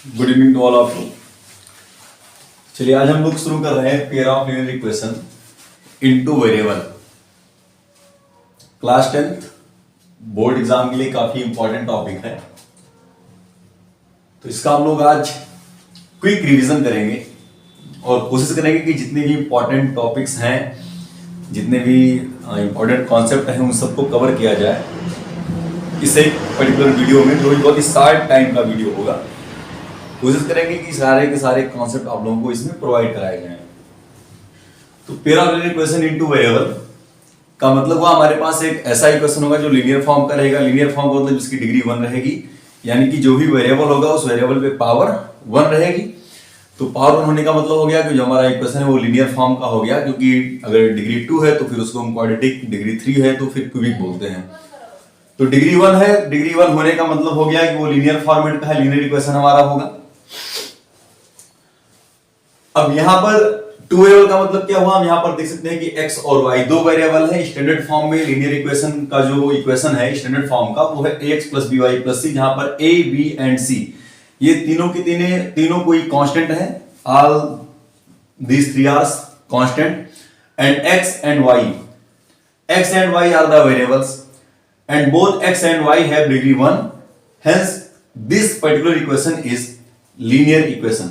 Good evening to all of you. चलिए आज हम लोग शुरू कर रहे हैं pair of linear equation in two variable. Class 10th board exam के लिए काफी इंपॉर्टेंट टॉपिक है, तो इसका हम लोग आज क्विक रिवीजन करेंगे और कोशिश करेंगे कि जितने भी इंपॉर्टेंट टॉपिक्स हैं, जितने भी इंपॉर्टेंट कॉन्सेप्ट हैं, उन सबको कवर किया जाए इस एक पर्टिकुलर वीडियो में, जो बहुत ही शॉर्ट टाइम का वीडियो होगा। कोशिश करेंगे कि सारे के सारे कॉन्सेप्ट आप लोगों को इसमें प्रोवाइड कराए जाएं। तो pair of linear equation in two variable का मतलब हुआ हमारे पास एक ऐसा इक्वेशन होगा जो लीनियर फॉर्म का रहेगा। लीनियर फॉर्म का मतलब जिसकी डिग्री 1 रहेगी, यानी कि जो भी वेरिएबल होगा उस वेरिएबल पे पावर 1 रहेगी। तो पावर 1 होने का मतलब हो गया कि जो हमारा इक्वेशन है वो लीनियर फॉर्म का हो गया, क्योंकि अगर डिग्री 2 है तो फिर उसको हम क्वाड्रेटिक, डिग्री 3 है तो फिर क्यूबिक बोलते हैं। तो डिग्री 1 है, डिग्री 1 होने का मतलब हो गया कि वो लीनियर फॉर्मेट का है, लीनियर इक्वेशन हमारा होगा। अब यहां पर 2 वेरिएबल का मतलब क्या हुआ, हम यहां पर देख सकते हैं कि x और y दो वेरिएबल है। स्टैंडर्ड फॉर्म में लीनियर इक्वेशन का जो इक्वेशन है स्टैंडर्ड फॉर्म का वो है ax + by + c, जहां पर a, b एंड c ये तीनों के तीनों कोई कांस्टेंट है। All these three are constant and x and y are the variables and both x and y have degree 1, hence this particular equation is linear equation।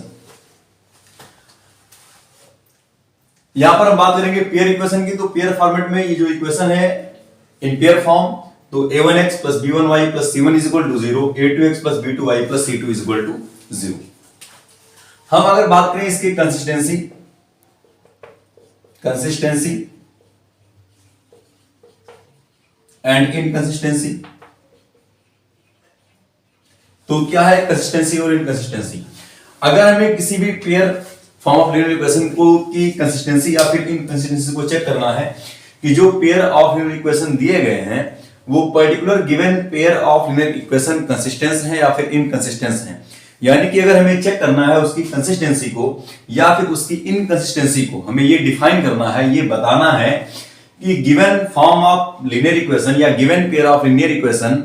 यहां पर हम बात करेंगे पेयर इक्वेशन की। तो पेयर फॉर्मेट में ये जो इक्वेशन है इन पेयर फॉर्म, तो a1x + b1y + c1 = 0, a2x + b2y + c2 = 0। हम अगर बात करें इसकी कंसिस्टेंसी एंड इनकंसिस्टेंसी, तो क्या है कंसिस्टेंसी और इनकंसिस्टेंसी। अगर हमें किसी भी pair form of linear equation को की कंसिस्टेंसी या फिर इनकंसिस्टेंसी को चेक करना है कि जो पेयर ऑफ लीनियर इक्वेशन दिए गए हैं वो particular given pair of linear equation consistence है या फिर इनकंसिस्टेंस है, यानी कि अगर हमें चेक करना है उसकी कंसिस्टेंसी को या फिर उसकी इनकंसिस्टेंसी को, हमें ये डिफाइन करना है, ये बताना है कि given form of linear equation या given pair of linear equation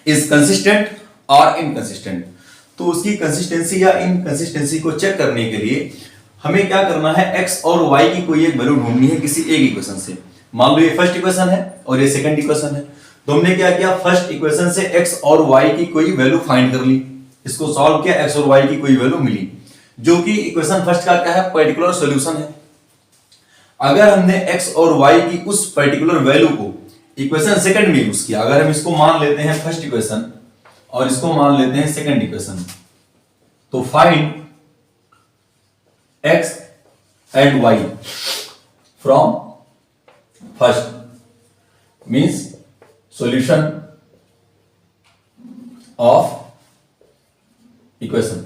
is consistent और इनकंसिस्टेंट। तो उसकी कंसिस्टेंसी या इनकंसिस्टेंसी को चेक करने के लिए हमें क्या करना है, x और y की कोई एक वैल्यू ढूंढनी है किसी एक इक्वेशन से। मान लो ये फर्स्ट इक्वेशन है और ये सेकंड इक्वेशन है, तो हमने क्या किया, फर्स्ट इक्वेशन से x और y की कोई वैल्यू फाइंड कर ली, इसको सॉल्व किया, x और y की कोई वैल्यू मिली, जो कि इक्वेशन फर्स्ट का क्या है, पर्टिकुलर सॉल्यूशन है। अगर हमने x और y की उस पर्टिकुलर वैल्यू को इक्वेशन सेकंड में यूज किया, अगर हम इसको मान लेते हैं फर्स्ट इक्वेशन और इसको मान लेते हैं सेकंड इक्वेशन, तो find x and y from first means solution of equation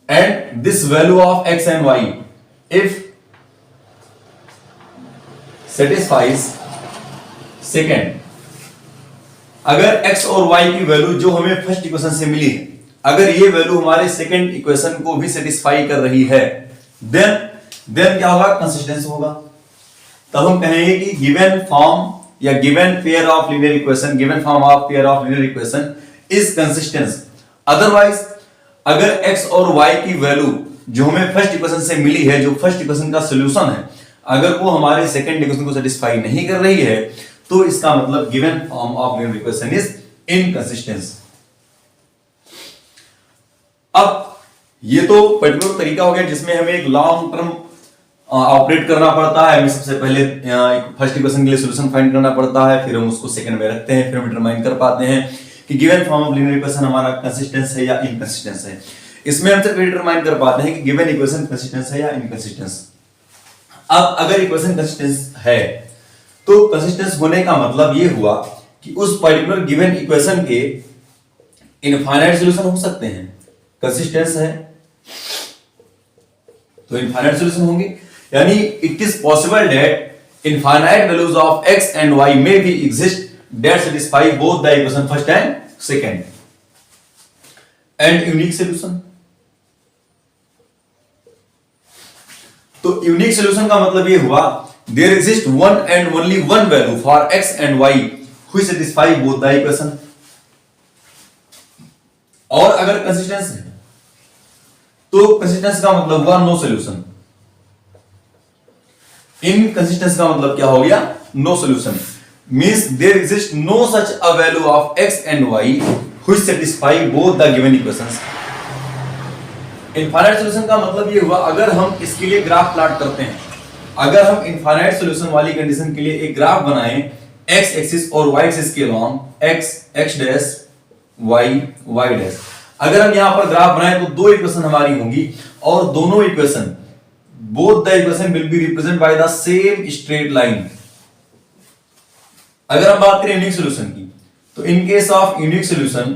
and this value of x and y if satisfies second। अगर x और y की वैल्यू जो हमें फर्स्ट इक्वेशन से मिली है, अगर ये वैल्यू हमारे सेकंड इक्वेशन को भी सेटिस्फाई कर रही है, देन क्या होगा, कंसिस्टेंस होगा। तब हम कहेंगे कि गिवन फॉर्म या given pair of linear equation, given form of pair of linear equation is consistence. Otherwise अगर x और y की वैल्यू जो हमें फर्स्ट इक्वेशन से मिली है, जो फर्स्ट इक्वेशन का सॉल्यूशन है, अगर वो हमारे सेकंड इक्वेशन को सेटिस्फाई नहीं कर रही है, तो इसका मतलब given form of linear equation is inconsistence. अब ये तो पर्टिकुलर तरीका हो गया जिसमें हमें एक लॉन्ग टर्म ऑपरेट करना पड़ता है। हमें सबसे पहले फर्स्ट इक्वेशन के लिए सॉल्यूशन फाइंड करना पड़ता है, फिर हम उसको सेकंड में रखते हैं, फिर हम डिटरमाइन कर पाते हैं कि given form of linear equation हमारा कंसिस्टेंस है या इनकंसिस्टेंस है। इसमें हम सिर्फ डिटरमाइन कर पाते हैं कि गिवन इक्वेशन कंसिस्टेंस है या इनकंसिस्टेंस। अब अगर इक्वेशन कंसिस्टेंस है तो कंसिस्टेंस होने का मतलब ये हुआ कि उस पर्टिकुलर गिवन इक्वेशन के इनफाइनाइट सॉल्यूशन हो सकते हैं। कंसिस्टेंस है तो इनफाइनाइट सॉल्यूशन होंगे, यानी it is possible that infinite values of x and y may be exist that satisfy both the equation first and second and unique solution। तो unique solution का मतलब ये हुआ there exists one and only one value for x and y which satisfy both the equation। और अगर consistence है तो consistence का मतलब हुआ नो सोल्यूशन। इनकंसिस्टेंस का मतलब क्या हो गया? No solution. Means there exist no such a value of x and y which satisfy both the given equations. Infinite solution का मतलब ये हुआ अगर हम इसके लिए ग्राफ प्लॉट करते हैं, अगर हम इनफाइनाइट सॉल्यूशन वाली कंडीशन के लिए एक ग्राफ बनाएं x एक्सिस और y एक्सिस के long, x dash y dash, अगर हम यहां पर ग्राफ बनाएं तो दो इक्वेशन हमारी होंगी और दोनों equation both the equation will be represented by the same straight line। अगर हम बात करें यूनिक सॉल्यूशन की तो in case of unique solution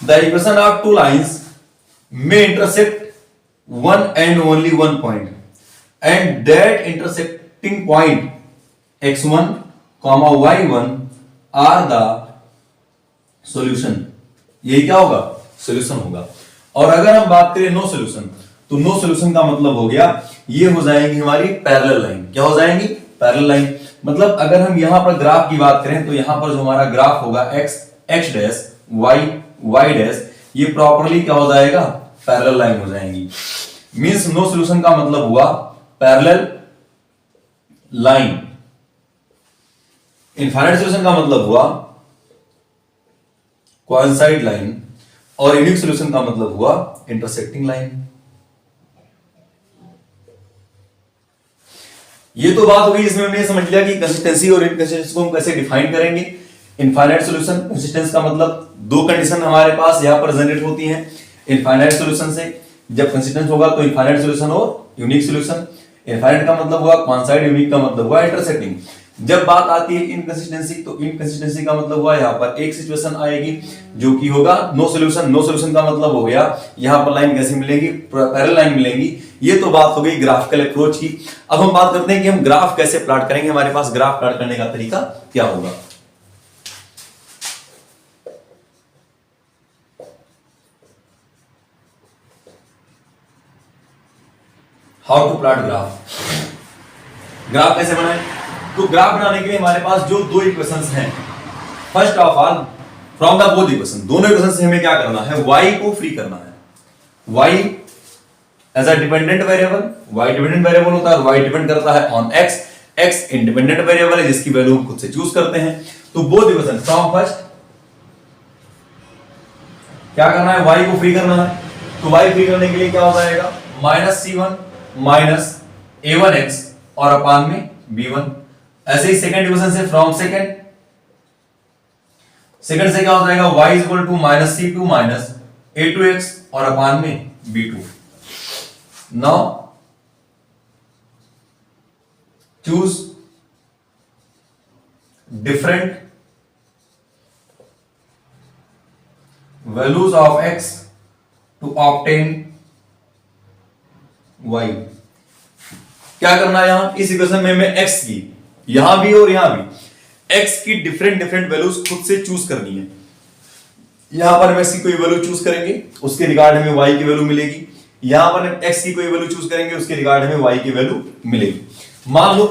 the equation of two lines may intersect one and only one point and that intersecting point x1 comma y1 are the solution। यही क्या होगा? Solution होगा। और अगर हम बात करें नो सॉल्यूशन तो नो सॉल्यूशन का मतलब हो गया ये हो जाएगी हमारी पैरेलल लाइन। क्या हो जाएंगी? Parallel line. मतलब अगर हम यहां पर ग्राफ की बात करें तो यहां पर जो हमारा ग्राफ होगा x डैश y डैश, ये प्रॉपर्ली क्या हो जाएगा? पैरेलल लाइन हो जाएंगी। मींस नो सॉल्यूशन का मतलब हुआ पैरेलल लाइन। इनफाइनाइट सॉल्यूशन का मतलब हुआ कोइंसाइड लाइन और यूनिक सॉल्यूशन का मतलब हुआ इंटरसेक्टिंग लाइन। ये तो बात हो गई इसमें हमने समझ लिया कि कंसिस्टेंसी और इनकंसिस्टेंसी को हम कैसे डिफाइन करेंगे। इनफाइनाइट सॉल्यूशन कंसिस्टेंस का मतलब दो कंडीशन हमारे पास यहां पर जनरेट होती हैं इनफाइनाइट सॉल्यूशन से। जब कंसिस्टेंस होगा तो इनफाइनाइट सॉल्यूशन और यूनिक सॉल्यूशन। इनफाइनाइट का मतलब हुआ कोइंसाइड, यूनिक का मतलब हुआ इंटरसेक्टिंग। जब बात आती है इनकंसिस्टेंसी तो इनकंसिस्टेंसी का मतलब हुआ यहां पर एक सिचुएशन आएगी जो कि होगा नो सॉल्यूशन। नो सॉल्यूशन का मतलब हो गया यहां पर लाइन कैसी मिलेगी? पैरेलल लाइन मिलेंगी। ये तो बात हो गई ग्राफिकल अप्रोच की। अब हम बात करते हैं कि हम ग्राफ कैसे प्लॉट करेंगे, हमारे पास ग्राफ प्लॉट करने का तरीका क्या होगा। How to plot graph. Graph कैसे बनाएं? तो ग्राफ बनाने के लिए हमारे पास जो दो इक्वेशंस हैं, first of all from the both equation, दोनों इक्वेशन से हमें क्या करना है? y को फ्री करना है। y as a dependent variable, y dependent variable होता है और y डिपेंड करता है on x, x independent variable है जिसकी वैल्यू हम खुद से चूज करते हैं। तो बोथ इक्वेशन फ्रॉम फर्स्ट क्या करना है? y को फ्री करना है। तो y फ्री करने के लिए क्या हो जाएगा? -c1 माइनस a1x और अपान में b1। ऐसे ही सेकंड इक्वेशन से फ्रॉम सेकंड से क्या हो जाएगा? y is equal to -c2 minus a2x और अपान में b2। Now choose different values of x to obtain y। क्या करना है यहां इस इक्वेशन में? हमें x की यहां भी और यहां भी x की डिफरेंट वैल्यूज खुद से चूज करनी है। यहां पर हम x की कोई वैल्यू चूज करेंगे उसके रिगार्ड हमें y की वैल्यू मिलेगी। यहां पर हम x की कोई वैल्यू चूज करेंगे उसके रिगार्ड हमें y की वैल्यू मिलेगी। मान लो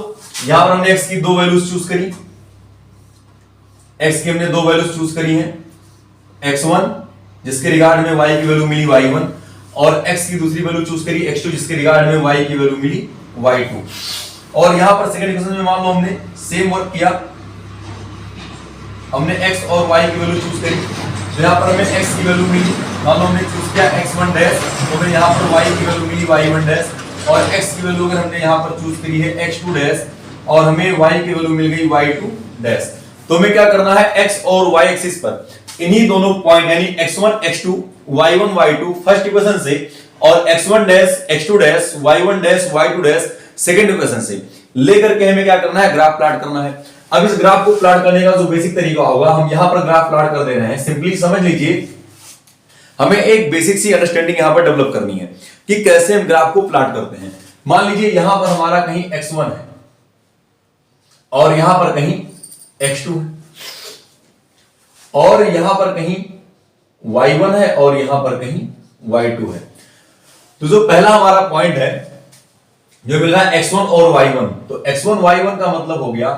यहां पर हमने x की दो वैल्यूज चूज करी, x की हमने दो वैल्यूज चूज करी हैं, x1 जिसके रिगार्ड में y की वैल्यू मिली y1 और x की दूसरी वैल्यू चूज करी x2 जिसके रिगार्ड में y की वैल्यू मिली y2। और यहां पर सेकंड इक्वेशन में मान लो हमने सेम वर्क किया, हमने x और y की वैल्यू चूज करी तो यहां पर हमें x की वैल्यू मिली, मान लो हमने चूज किया x1 डैश तो हमें यहां पर y की वैल्यू मिली y1 डैश और x की वैल्यू अगर हमने यहां पर चूज करी है x2 डैश और हमें y की वैल्यू मिल गई y2 डैश। तो हमें क्या करना है? x और y एक्सिस पर इन्हीं दोनों पॉइंट यानी x1 x2 y1 y2 first equation से और x1 dash x2 dash y1 dash y2 dash second equation से लेकर के हमें क्या करना है? ग्राफ प्लॉट करना है। अब इस ग्राफ को प्लॉट करने का जो बेसिक तरीका होगा हम यहां पर ग्राफ प्लॉट कर दे रहे हैं। सिंपली समझ लीजिए हमें एक बेसिक सी अंडरस्टैंडिंग यहां पर डेवलप करनी है कि कैसे हम ग्राफ को प्लॉट करते हैं। मान लीजिए यहां पर हमारा कहीं x1 है और यहां पर कहीं x2 है और यहां पर कहीं y1 है और यहां पर कहीं y2 है। तो जो पहला हमारा पॉइंट है जो मिल रहा है x1 और y1, तो x1 y1 का मतलब हो गया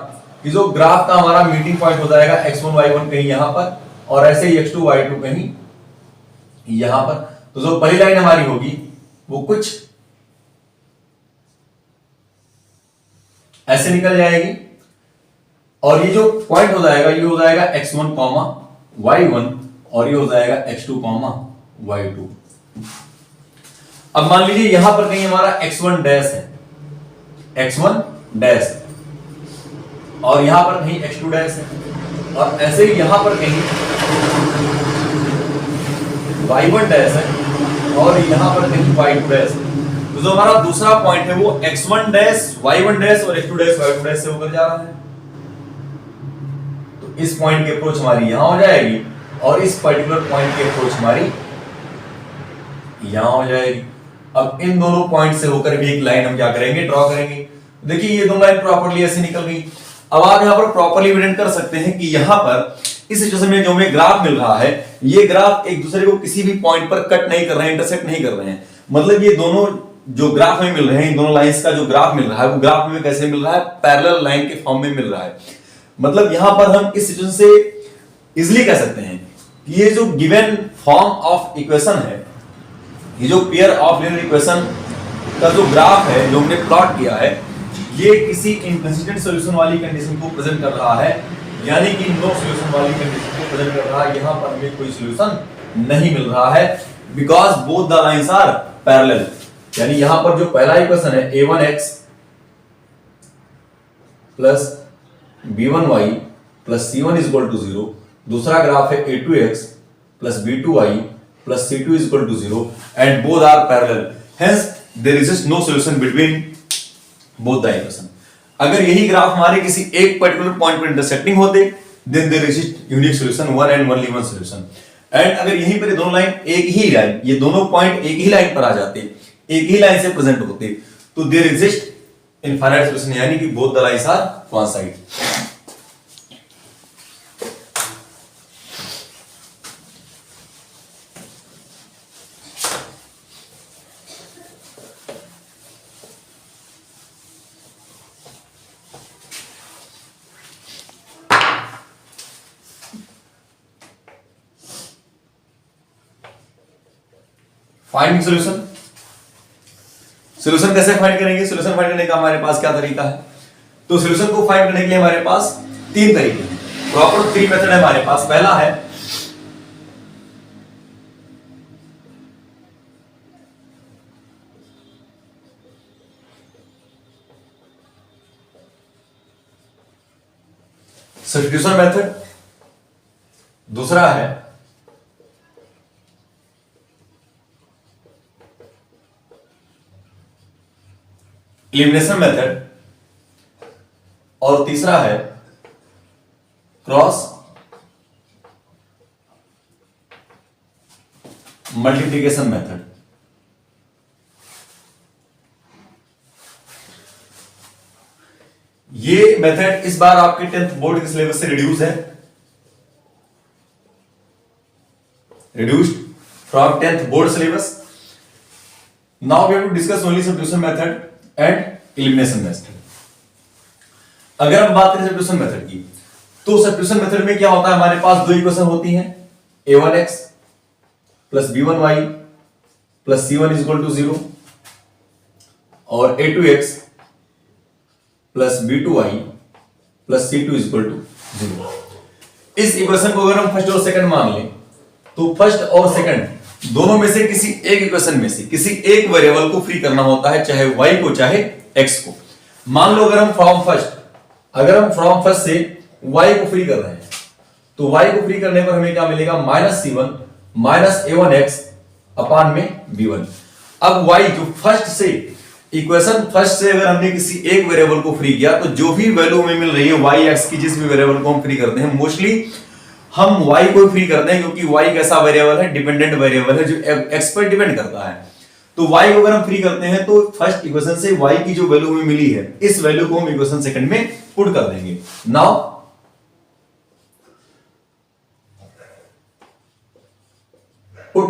कि जो ग्राफ का हमारा मीटिंग पॉइंट हो जाएगा x1 y1 कहीं यहां पर और ऐसे ही x2 y2 कहीं यहां पर। तो जो पहली लाइन हमारी होगी वो कुछ ऐसे निकल जाएगी, और ये जो पॉइंट हो जाएगा ये हो जाएगा x1 y1, और ये हो जाएगा x2 y2। अब मान लीजिए यहां पर कहीं हमारा x1 डैश है, x1 डैश, और यहां पर कहीं x2 डैश है, और ऐसे ही यहां पर कहीं y1 डैश है, और यहां पर कहीं y2 डैश है। तो जो हमारा दूसरा पॉइंट है वो x1 डैश y1 डैश और x2 डैश y2 डैश से होकर जा रहा है। तो इस पॉइंट की अप्रोच हमारी यहां हो जाएगी, और इस पर्टिकुलर पॉइंट की अप्रोच हमारी यहां हो जाएगी। अब इन दोनों पॉइंट से होकर भी एक लाइन हम क्या करेंगे, ड्रॉ करेंगे। देखिए ये दोनों लाइन प्रॉपर्ली ऐसे निकल गई। अब आप यहां पर प्रॉपर्ली इवेंट कर सकते हैं कि यहां पर इस सिचुएशन में जो हमें ग्राफ मिल रहा है, ये ग्राफ एक दूसरे को किसी भी पॉइंट पर कट नहीं कर रहे हैं, इंटरसेक्ट नहीं कर रहे हैं। मतलब ये दोनों जो ग्राफ में मिल रहे हैं, इन दोनों लाइंस का जो ग्राफ मिल रहा है वो ग्राफ में कैसे मिल रहा है, पैरेलल लाइन के फॉर्म में मिल रहा है। मतलब यहां पर हम इस सिचुएशन से इजीली कह सकते हैं कि ये जो गिवन फॉर्म ऑफ इक्वेशन है, ये जो पेयर ऑफ लीनियर इक्वेशन का जो ग्राफ है जो हमने प्लॉट किया है, ये किसी इनकंसिस्टेंट सॉल्यूशन वाली कंडीशन को प्रेजेंट कर रहा है, यानी कि नो सॉल्यूशन वाली कंडीशन को प्रेजेंट कर रहा है। यहां पर हमें कोई सॉल्यूशन नहीं मिल रहा है, because both the lines are parallel. यानी यहां पर जो पहला इक्वेशन है a1x plus b1y plus c1 is equal to 0, दूसरा ग्राफ है a2x plus b2y plus c2 is equal to 0, and both are parallel, hence there is no solution between both the equation. अगर यही graph हमारे किसी एक particular point पर intersecting होते, then there is unique solution, one and only one solution. And अगर यहीं पर ये दोनों लाइन एक ही लाइन, ये दोनों पॉइंट एक ही लाइन पर आ जाते, एक ही लाइन से प्रेजेंट होते, तो देयर एग्जिस्ट इनफाइनाइट सॉल्यूशन, यानी कि both the lines are coincide. Finding solution, solution कैसे फाइंड करेंगे? सॉल्यूशन फाइंड करने का हमारे पास क्या तरीका है? तो सॉल्यूशन को फाइंड करने के लिए हमारे पास तीन तरीके हैं, प्रॉपर थ्री मेथड है हमारे पास। पहला है सब्स्टिट्यूशन मेथड, दूसरा है एलिमिनेशन मेथड, और तीसरा है क्रॉस मल्टीप्लिकेशन मेथड। ये मेथड इस बार आपके 10th बोर्ड के सिलेबस से रिड्यूस है, reduced from 10th board syllabus. Now we have to discuss only substitution method and elimination method. अगर हम बात करें सब्स्टिट्यूशन मेथड की, तो सब्स्टिट्यूशन मेथड में क्या होता है, हमारे पास दो इक्वेशन होती हैं, a1x plus b1y plus c1 is equal to 0, और a2x plus b2y plus c2 is equal to 0। इस इक्वेशन को अगर हम फर्स्ट और सेकंड मान लें, तो फर्स्ट और सेकंड दोनों में से किसी एक इक्वेशन में से किसी एक वेरिएबल को फ्री करना होता है, चाहे y को चाहे x को। मान लो अगर हम फ्रॉम फर्स्ट से y को फ्री कर रहे हैं, तो y को फ्री करने पर हमें क्या मिलेगा, -c1 माइनस a1x अपान में b1। अब y जो फर्स्ट से इक्वेशन फर्स्ट से अगर हमने किसी एक वेरिएबल को फ्री किया, तो जो भी वैल्यू हमें मिल रही है y x की, जिस भी वेरिएबल को हम फ्री करते हैं, मोस्टली हम y को फ्री करते हैं, क्योंकि y कैसा वेरिएबल है, डिपेंडेंट वेरिएबल है जो x पर डिपेंड करता है। तो y को अगर हम फ्री करते हैं, तो फर्स्ट इक्वेशन से y की जो वैल्यू हमें मिली है, इस वैल्यू को हम इक्वेशन सेकंड में पुट कर देंगे। Now put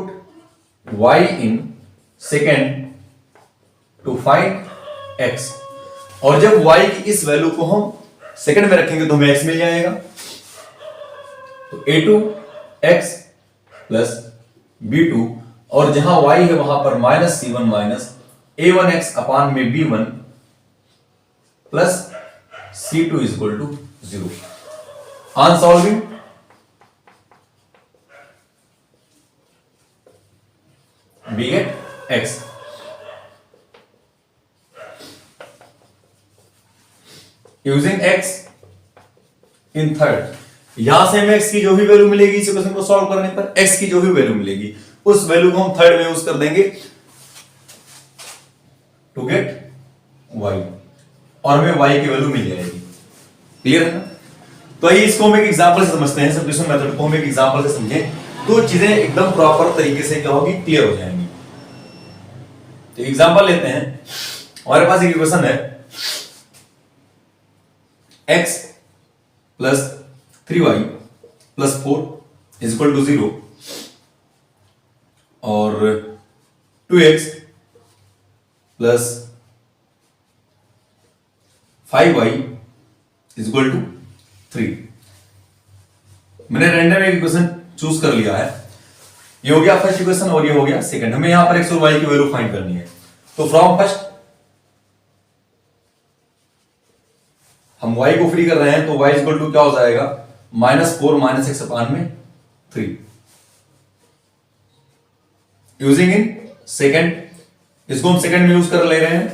y in second to find x, और जब y की इस वैल्यू को हम सेकंड में रखेंगे तो हमें x मिल जाएगा। तो a2 x प्लस b2 और जहां y है वहां पर minus c1 minus a1x upon में b1 plus c2 is equal to 0। On solving we get x। Using x in third, यहां से हमें x की जो भी वैल्यू मिलेगी इस क्वेश्चन को सॉल्व करने पर x की जो भी वैल्यू मिलेगी उस वैल्यू को हम थर्ड में यूज कर देंगे टू गेट y और हमें y की वैल्यू मिल जाएगी। क्लियर है ना? तो आइए इसको हम एक एग्जांपल से समझते हैं। सब्स्टिट्यूशन मेथड को हम एक एग्जांपल से समझें तो चीजें एकदम प्रॉपर तरीके से क्या होगी, क्लियर हो जाएंगी। तो एग्जांपल लेते हैं। हमारे पास एक इक्वेशन है x plus 3y plus 4 is equal to 0 और 2x plus 5y is equal to 3। मैंने रैंडम एक इक्वेशन चूज कर लिया है। ये हो गया फर्स्ट इक्वेशन और ये हो गया सेकंड। हमें यहां पर x और y की वैल्यू फाइंड करनी है। तो फ्रॉम फर्स्ट हम y को फ्री कर रहे हैं तो y इक्वल टू क्या हो जाएगा, -4 माइनस x अपान में 3। यूजिंग इन सेकंड, इसको हम सेकंड में यूज कर ले रहे हैं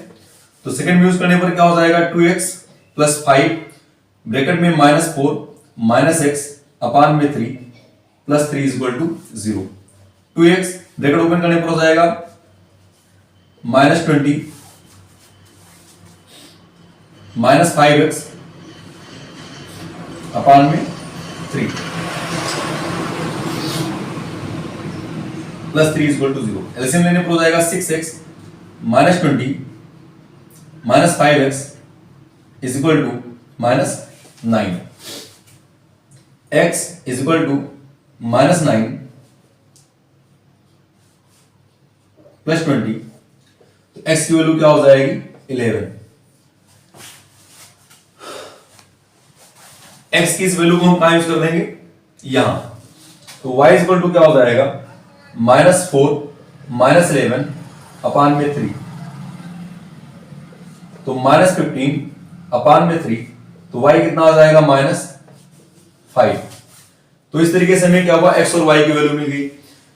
तो सेकंड में यूज करने पर क्या हो जाएगा 2x प्लस 5 ब्रैकेट में -4 माइनस x अपान में 3 plus 3 is equal to 0। 2x bracket open करने पर हो जाएगा -20 माइनस 5x अपान में 3 प्लस 3 इक्वल टू 0। एलसीएम लेने पर हो जाएगा 6x minus 20 minus 5x is equal to minus 9। x is equal to minus 9 plus 20, तो x की वैल्यू क्या हो जाएगी 11। x की इस वैल्यू को हम कहां यूज कर देंगे, यहां। तो y इज इक्वल टू क्या हो जाएगा -4 माइनस 11 अपान में 3, तो -15 अपान में 3, तो y कितना आ जाएगा -5। तो इस तरीके से हमें क्या हुआ, x और y की वैल्यू मिल गई।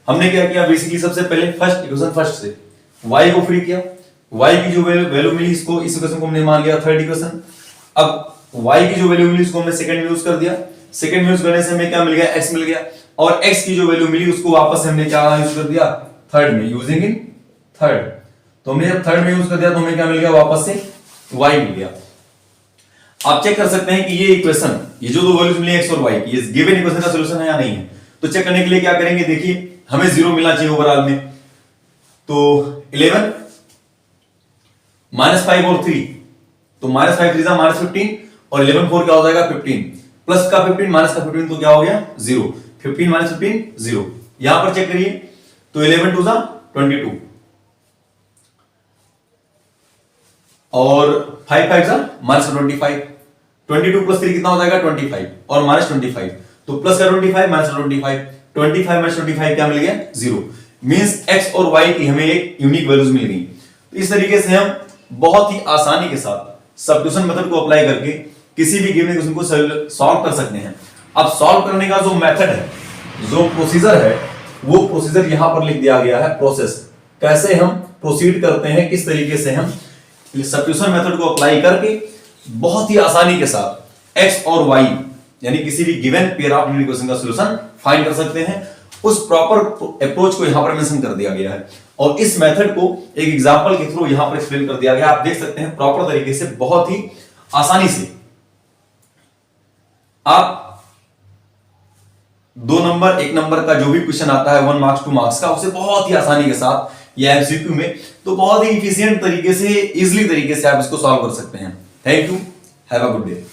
हमने क्या किया, बेसिकली सबसे पहले फर्स्ट इक्वेशन फर्स्ट से y को फ्री किया, y की जो वैल्यू मिली इसको, इस इक्वेशन को हमने मान लिया थर्ड इक्वेशन। अब y की जो वैल्यू मिली उसको हमने सेकंड में यूज कर दिया। सेकंड में यूज करने से हमें क्या मिल गया, x मिल गया। और x की जो वैल्यू मिली उसको वापस हमने क्या यूज कर दिया, थर्ड में, यूजिंग इन थर्ड। तो हमने जब थर्ड में यूज कर दिया तो हमें क्या मिल गया, वापस से y मिल गया। आप चेक कर सकते हैं कि ये इक्वेशन, ये जो दो वैल्यूज मिली x और y की, ये गिवन इक्वेशन का सॉल्यूशन है या नहीं है। तो चेक करने के लिए क्या करेंगे, देखिए हमें 0 मिलना चाहिए ओवरऑल में। तो 11 -5 और 3, तो -5 3 -15 और 11 4 क्या हो जाएगा 15, प्लस का 15 माइनस का 15 तो क्या हो गया 0। 15 माइनस 15 0। यहां पर चेक करिए तो 11 2 22 और 5 5 -25, 22 प्लस 3 कितना हो जाएगा 25 और -25, तो प्लस का 25 माइनस का 25, 25 माइनस 25 क्या मिल गया 0। मींस x और y की हमें एक यूनिक वैल्यूज मिल गई। तो इस तरीके से हम बहुत ही आसानी के साथ सब्स्टिट्यूशन मेथड को अप्लाई करके किसी भी गिवन इक्वेशन को सॉल्व कर सकते हैं। अब सॉल्व करने का जो मेथड है, जो प्रोसीजर है, वो प्रोसीजर यहां पर लिख दिया गया है। प्रोसेस कैसे हम प्रोसीड करते हैं, किस तरीके से हम सब्स्टिट्यूशन मेथड को अप्लाई करके बहुत ही आसानी के साथ x और y यानी किसी भी given pair of linear equation का सॉल्यूशन फाइंड कर सकते हैं। उस प्रॉपर अप्रोच को यहां पर मेंशन कर दिया गया है और इस मेथड को एक एग्जांपल के थ्रू यहां पर एक्सप्लेन कर दिया गया। आप देख सकते हैं प्रॉपर तरीके से, बहुत ही आसानी से आप 2 नंबर 1 नंबर का जो भी क्वेश्चन आता है 1 मार्क्स 2 मार्क्स का, उसे बहुत ही आसानी के साथ या एमसीक्यू में तो बहुत ही इफिशिएंट तरीके से, इजीली तरीके से आप इसको सॉल्व कर सकते हैं। Thank you, have a good day.